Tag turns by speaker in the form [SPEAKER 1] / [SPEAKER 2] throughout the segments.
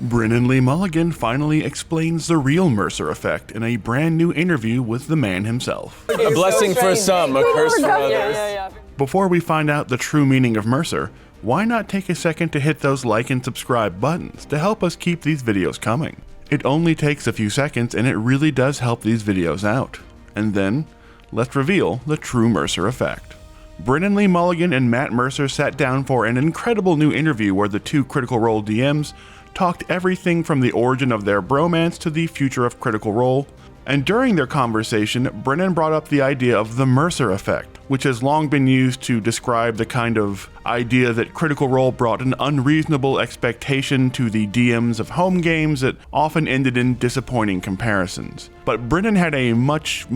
[SPEAKER 1] Brennan Lee Mulligan finally explains the real Mercer effect in a brand new interview with the man himself.
[SPEAKER 2] A blessing for some, a curse for others.
[SPEAKER 1] Before we find out the true meaning of Mercer, why not take a second to hit those like and subscribe buttons to help us keep these videos coming? It only takes a few seconds and it really does help these videos out. And then, let's reveal the true Mercer effect. Brennan Lee Mulligan and Matt Mercer sat down for an incredible new interview where the two Critical Role DMs talked everything from the origin of their bromance to the future of Critical Role. And during their conversation, Brennan brought up the idea of the Mercer effect, which has long been used to describe the kind of idea that Critical Role brought an unreasonable expectation to the DMs of home games that often ended in disappointing comparisons. But Brennan had a much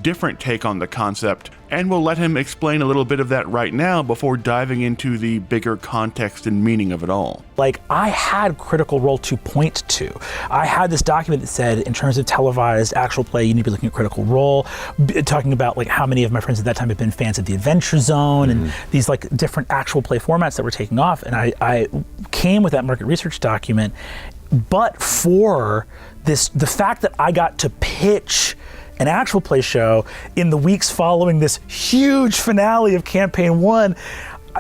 [SPEAKER 1] different take on the concept, and we'll let him explain a little bit of that right now before diving into the bigger context and meaning of it all.
[SPEAKER 3] Like, I had Critical Role to point to. I had this document that said, in terms of televised actual play, you need to be looking at Critical Role, talking about like how many of my friends at that time had been fans of the Adventure Zone and these like different actual play formats that were taking off. And I came with that market research document, but for this, the fact that I got to pitch an actual play show in the weeks following this huge finale of Campaign 1,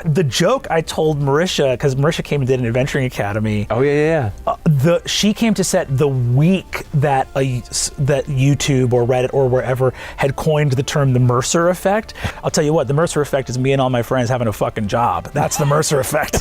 [SPEAKER 3] the joke I told Marisha, because Marisha came and did an Adventuring Academy.
[SPEAKER 2] Oh yeah.
[SPEAKER 3] She came to set the week that that YouTube or Reddit or wherever had coined the term the Mercer effect. I'll tell you what, the Mercer effect is me and all my friends having a fucking job. That's the Mercer effect.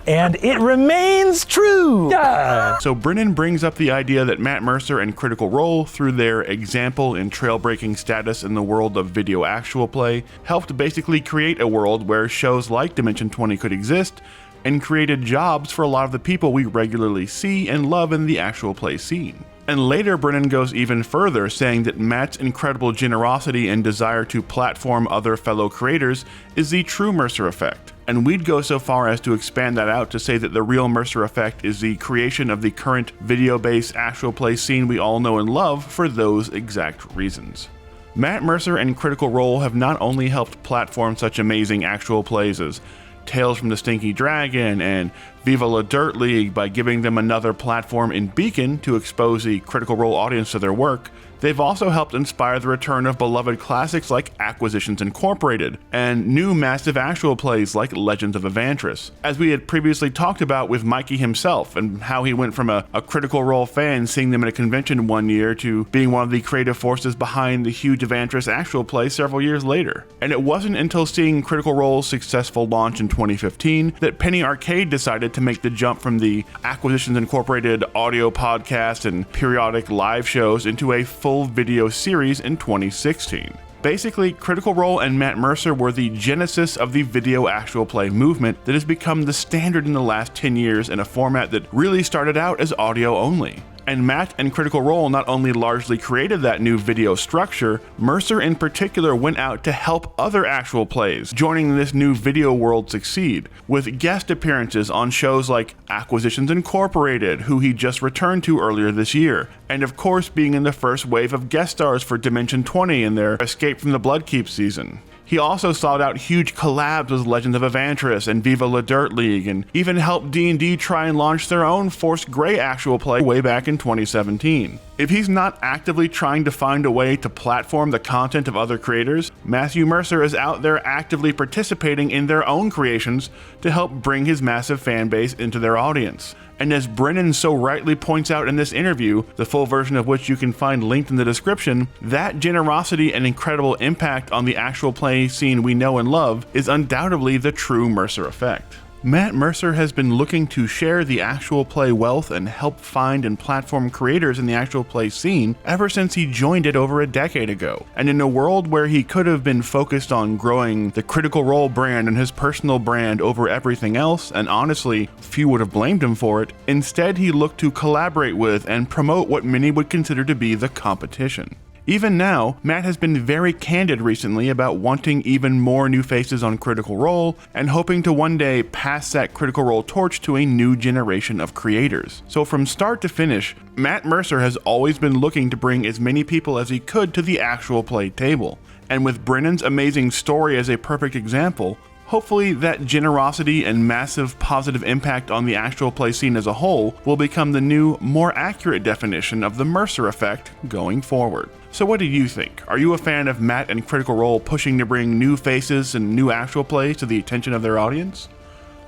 [SPEAKER 3] And it remains true. Yeah.
[SPEAKER 1] So Brennan brings up the idea that Matt Mercer and Critical Role, through their example and trailbreaking status in the world of video actual play, helped basically create a world where shows like Dimension 20 could exist, and created jobs for a lot of the people we regularly see and love in the actual play scene. And later Brennan goes even further, saying that Matt's incredible generosity and desire to platform other fellow creators is the true Mercer effect. And we'd go so far as to expand that out to say that the real Mercer effect is the creation of the current video-based actual play scene we all know and love for those exact reasons. Matt Mercer and Critical Role have not only helped platform such amazing actual plays as Tales from the Stinky Dragon and Viva La Dirt League by giving them another platform in Beacon to expose the Critical Role audience to their work, they've also helped inspire the return of beloved classics like Acquisitions Incorporated and new massive actual plays like Legends of Evantris, as we had previously talked about with Mikey himself and how he went from a Critical Role fan seeing them at a convention one year to being one of the creative forces behind the huge Evantris actual play several years later. And it wasn't until seeing Critical Role's successful launch in 2015 that Penny Arcade decided to make the jump from the Acquisitions Incorporated audio podcast and periodic live shows into a full video series in 2016. Basically, Critical Role and Matt Mercer were the genesis of the video actual play movement that has become the standard in the last 10 years in a format that really started out as audio only. And Matt and Critical Role not only largely created that new video structure, Mercer in particular went out to help other actual plays joining this new video world succeed, with guest appearances on shows like Acquisitions Incorporated, who he just returned to earlier this year, and of course being in the first wave of guest stars for Dimension 20 in their Escape from the Bloodkeep season. He also sought out huge collabs with Legends of Evantris and Viva La Dirt League, and even helped D&D try and launch their own Forced Grey actual play way back in 2017. If he's not actively trying to find a way to platform the content of other creators, Matthew Mercer is out there actively participating in their own creations to help bring his massive fan base into their audience. And as Brennan so rightly points out in this interview, the full version of which you can find linked in the description, that generosity and incredible impact on the actual play scene we know and love is undoubtedly the true Mercer effect. Matt Mercer has been looking to share the actual play wealth and help find and platform creators in the actual play scene ever since he joined it over a decade ago. And in a world where he could have been focused on growing the Critical Role brand and his personal brand over everything else, and honestly, few would have blamed him for it, instead he looked to collaborate with and promote what many would consider to be the competition. Even now, Matt has been very candid recently about wanting even more new faces on Critical Role and hoping to one day pass that Critical Role torch to a new generation of creators. So from start to finish, Matt Mercer has always been looking to bring as many people as he could to the actual play table. And with Brennan's amazing story as a perfect example, Hopefully that generosity and massive positive impact on the actual play scene as a whole will become the new, more accurate definition of the Mercer effect going forward. So what do you think? Are you a fan of Matt and Critical Role pushing to bring new faces and new actual plays to the attention of their audience?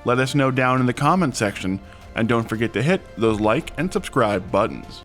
[SPEAKER 1] Let us know down in the comments section, and don't forget to hit those like and subscribe buttons.